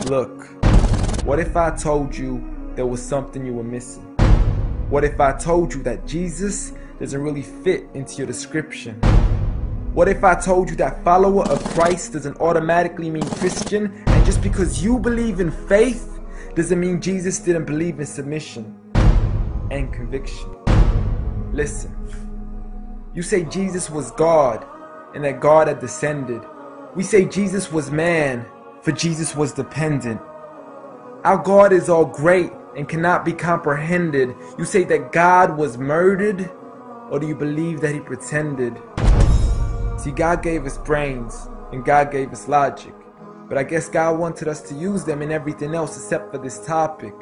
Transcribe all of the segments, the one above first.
Look, what if I told you there was something you were missing? What if I told you that Jesus doesn't really fit into your description? What if I told you that follower of Christ doesn't automatically mean Christian, and just because you believe in faith doesn't mean Jesus didn't believe in submission and conviction? Listen, you say Jesus was God and that God had descended. We say Jesus was man, for Jesus was dependent. Our God is all great and cannot be comprehended. You say that God was murdered, or do you believe that he pretended? See, God gave us brains and God gave us logic, but I guess God wanted us to use them in everything else except for this topic.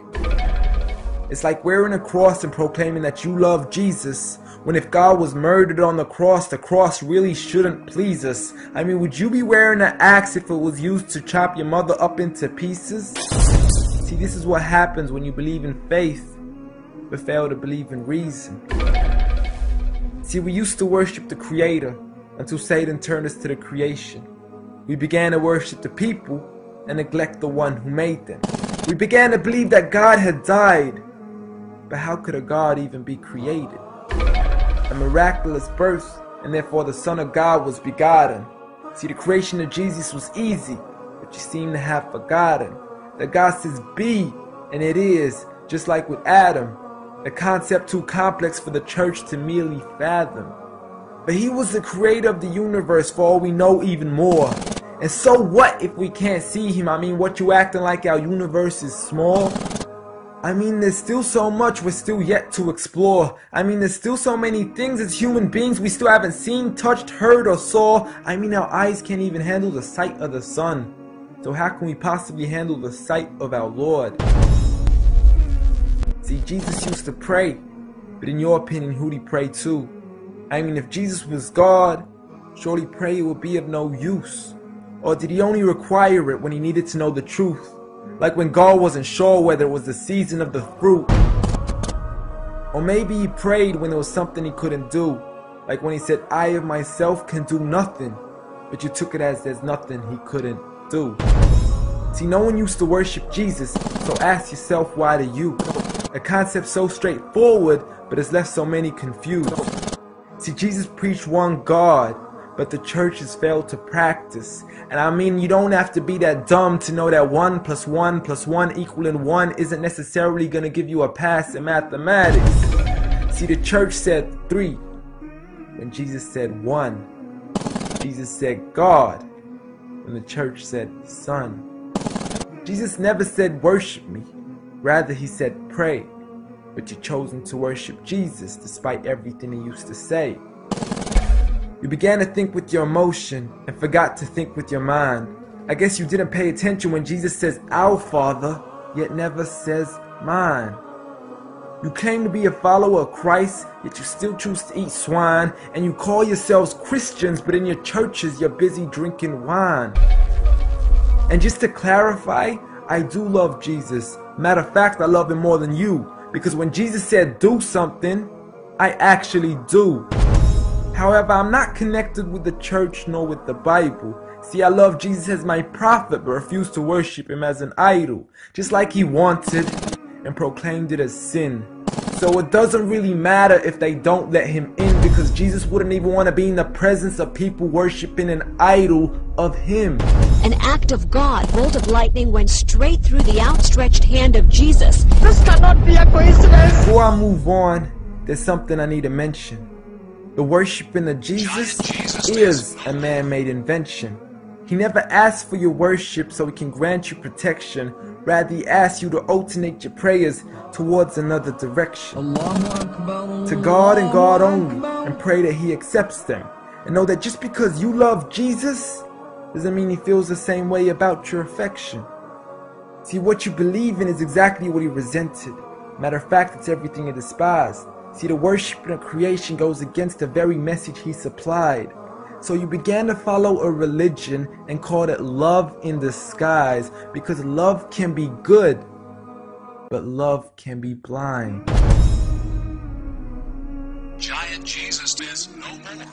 It's like wearing a cross and proclaiming that you love Jesus, when if God was murdered on the cross really shouldn't please us. I mean, would you be wearing an axe if it was used to chop your mother up into pieces? See, this is what happens when you believe in faith, but fail to believe in reason. See, we used to worship the Creator until Satan turned us to the creation. We began to worship the people and neglect the one who made them. We began to believe that God had died, but how could a God even be created? A miraculous birth, and therefore the Son of God was begotten. See, the creation of Jesus was easy, but you seem to have forgotten that God says be, and it is, just like with Adam, a concept too complex for the church to merely fathom. But he was the creator of the universe, for all we know, even more. And so what if we can't see him? I mean, what, you acting like our universe is small? I mean, there's still so much we're still yet to explore. I mean, there's still so many things as human beings we still haven't seen, touched, heard, or saw. I mean, our eyes can't even handle the sight of the sun. So how can we possibly handle the sight of our Lord? See, Jesus used to pray, but in your opinion, who'd he pray to? I mean, if Jesus was God, surely prayer would be of no use. Or did he only require it when he needed to know the truth? Like when God wasn't sure whether it was the season of the fruit. Or maybe he prayed when there was something he couldn't do. Like when he said, I of myself can do nothing. But you took it as there's nothing he couldn't do. See, no one used to worship Jesus, so ask yourself, why do you? A concept so straightforward, but has left so many confused. See, Jesus preached one God, but the church has failed to practice. And I mean, you don't have to be that dumb to know that 1 + 1 + 1 equaling 1 isn't necessarily going to give you a pass in mathematics. See, the church said 3, when Jesus said 1. Jesus said God, when the church said Son. Jesus never said worship me, rather he said pray. But you've chosen to worship Jesus despite everything he used to say. You began to think with your emotion and forgot to think with your mind. I guess you didn't pay attention when Jesus says our Father, yet never says mine. You claim to be a follower of Christ, yet you still choose to eat swine. And you call yourselves Christians, but in your churches you're busy drinking wine. And just to clarify, I do love Jesus. Matter of fact, I love him more than you. Because when Jesus said do something, I actually do. However, I'm not connected with the church nor with the Bible. See, I love Jesus as my prophet, but refuse to worship him as an idol, just like he wanted and proclaimed it as sin. So it doesn't really matter if they don't let him in, because Jesus wouldn't even want to be in the presence of people worshiping an idol of him. An act of God, bolt of lightning went straight through the outstretched hand of Jesus. This cannot be a coincidence. Before I move on, there's something I need to mention. The worshiping of Jesus is a man-made invention. He never asked for your worship so he can grant you protection. Rather, he asks you to alternate your prayers towards another direction. To God and God only, and pray that he accepts them. And know that just because you love Jesus doesn't mean he feels the same way about your affection. See, what you believe in is exactly what he resented. Matter of fact, it's everything he despised. See, the worshiping of creation goes against the very message he supplied. So you began to follow a religion and called it love in disguise, because love can be good, but love can be blind. Giant Jesus is no more.